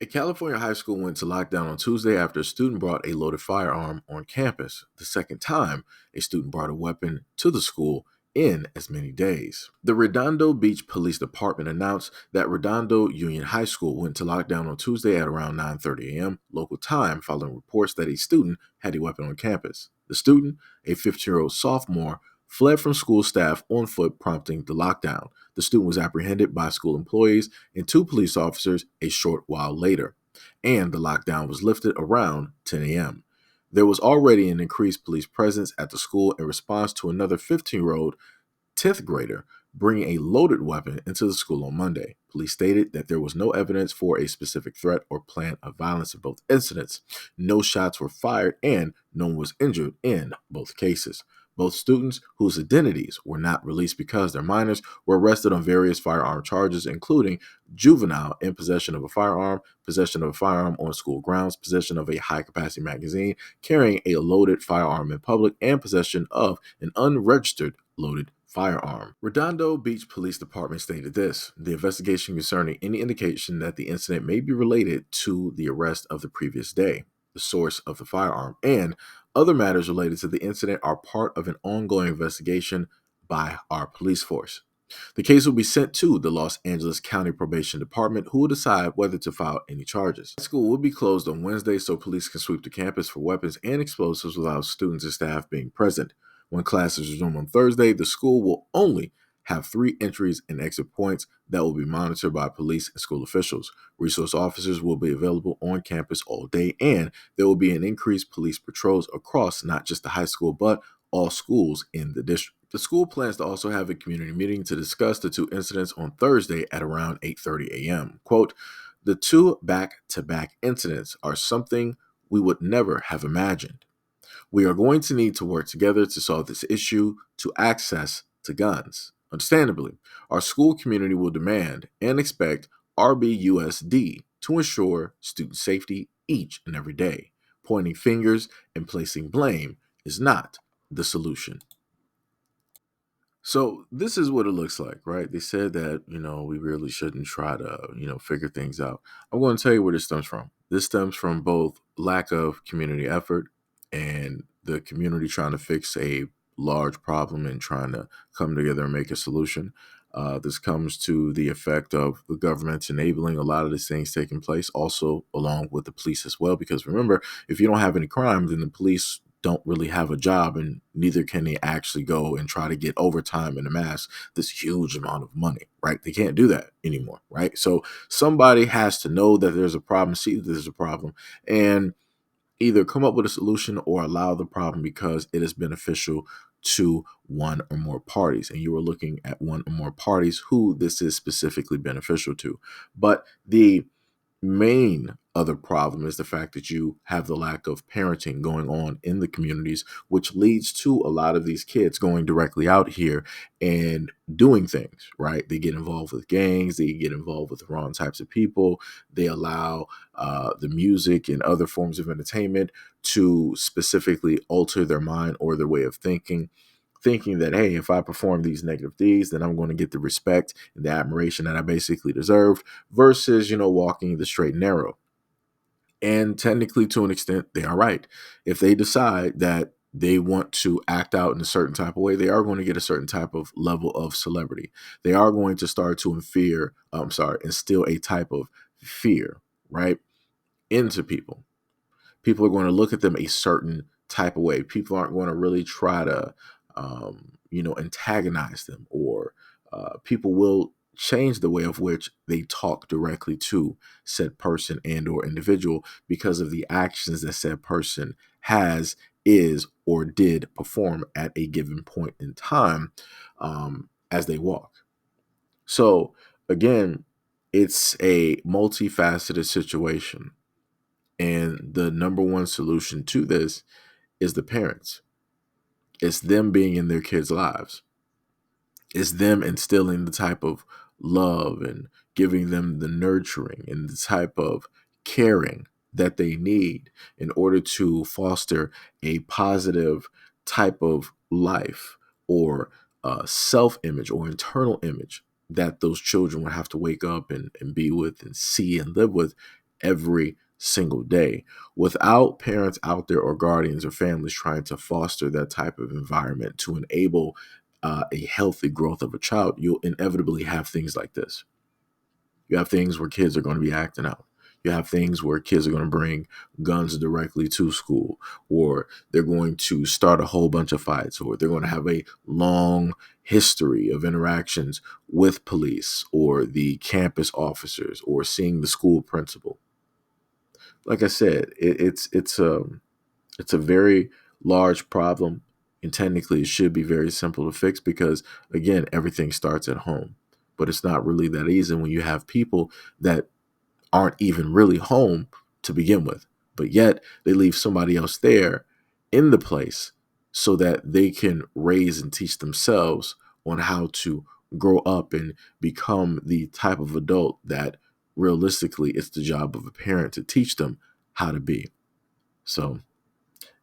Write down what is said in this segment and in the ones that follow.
A California high school went to lockdown on Tuesday after a student brought a loaded firearm on campus, the second time a student brought a weapon to the school in as many days. The Redondo Beach Police Department announced that Redondo Union High School went to lockdown on Tuesday at around 9:30 a.m. local time following reports that a student had a weapon on campus. The student, a 15-year-old sophomore, fled from school staff on foot, prompting the lockdown. The student was apprehended by school employees and two police officers a short while later, and the lockdown was lifted around 10 a.m. There was already an increased police presence at the school in response to another 15-year-old 10th grader bringing a loaded weapon into the school on Monday. Police stated that there was no evidence for a specific threat or plan of violence in both incidents. No shots were fired and no one was injured in both cases. Both students, whose identities were not released because they're minors, were arrested on various firearm charges, including juvenile in possession of a firearm, possession of a firearm on school grounds, possession of a high-capacity magazine, carrying a loaded firearm in public, and possession of an unregistered loaded firearm. Redondo Beach Police Department stated this: the investigation concerning any indication that the incident may be related to the arrest of the previous day, the source of the firearm, and other matters related to the incident are part of an ongoing investigation by our police force. The case will be sent to the Los Angeles County Probation Department, who will decide whether to file any charges. The school will be closed on Wednesday so police can sweep the campus for weapons and explosives without students and staff being present. When classes resume on Thursday, the school will only have 3 entries and exit points that will be monitored by police and school officials. Resource officers will be available on campus all day, and there will be an increased police patrols across not just the high school, but all schools in the district. The school plans to also have a community meeting to discuss the two incidents on Thursday at around 8:30 a.m. Quote, the two back-to-back incidents are something we would never have imagined. We are going to need to work together to solve this issue to access to guns. Understandably, our school community will demand and expect RBUSD to ensure student safety each and every day. Pointing fingers and placing blame is not the solution. So this is what it looks like, right? They said that, we really shouldn't try to, figure things out. I'm going to tell you where this stems from. This stems from both lack of community effort and the community trying to fix a large problem and trying to come together and make a solution. This comes to the effect of the government enabling a lot of these things taking place, also along with the police as well. Because remember, if you don't have any crime, then the police don't really have a job, and neither can they actually go and try to get overtime and amass this huge amount of money, right? They can't do that anymore, right? So somebody has to know that there's a problem, see that there's a problem, and either come up with a solution or allow the problem because it is beneficial to one or more parties. And you are looking at one or more parties who this is specifically beneficial to. But the main other problem is the fact that you have the lack of parenting going on in the communities, which leads to a lot of these kids going directly out here and doing things, right? They get involved with gangs, they get involved with the wrong types of people, they allow the music and other forms of entertainment to specifically alter their mind or their way of thinking that, hey, if I perform these negative deeds, then I'm going to get the respect and the admiration that I basically deserve versus, walking the straight and narrow. And technically, to an extent, they are right. If they decide that they want to act out in a certain type of way, they are going to get a certain type of level of celebrity. They are going to start to instill a type of fear, right, into people. People are going to look at them a certain type of way. People aren't going to really try to, antagonize them, or people will change the way of which they talk directly to said person and or individual because of the actions that said person has, is, or did perform at a given point in time as they walk. So again, it's a multifaceted situation. And the number one solution to this is the parents. It's them being in their kids' lives. It's them instilling the type of love and giving them the nurturing and the type of caring that they need in order to foster a positive type of life or self-image or internal image that those children would have to wake up and be with and see and live with every single day. Without parents out there or guardians or families trying to foster that type of environment to enable a healthy growth of a child, you'll inevitably have things like this. You have things where kids are going to be acting out. You have things where kids are going to bring guns directly to school, or they're going to start a whole bunch of fights, or they're going to have a long history of interactions with police or the campus officers or seeing the school principal. Like I said, it's a very large problem, and technically it should be very simple to fix because, again, everything starts at home. But it's not really that easy when you have people that aren't even really home to begin with, but yet they leave somebody else there in the place so that they can raise and teach themselves on how to grow up and become the type of adult that realistically it's the job of a parent to teach them how to be. So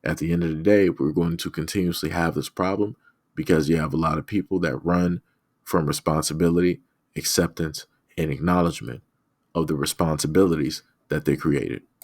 at the end of the day, we're going to continuously have this problem because you have a lot of people that run from responsibility, acceptance, and acknowledgement of the responsibilities that they created.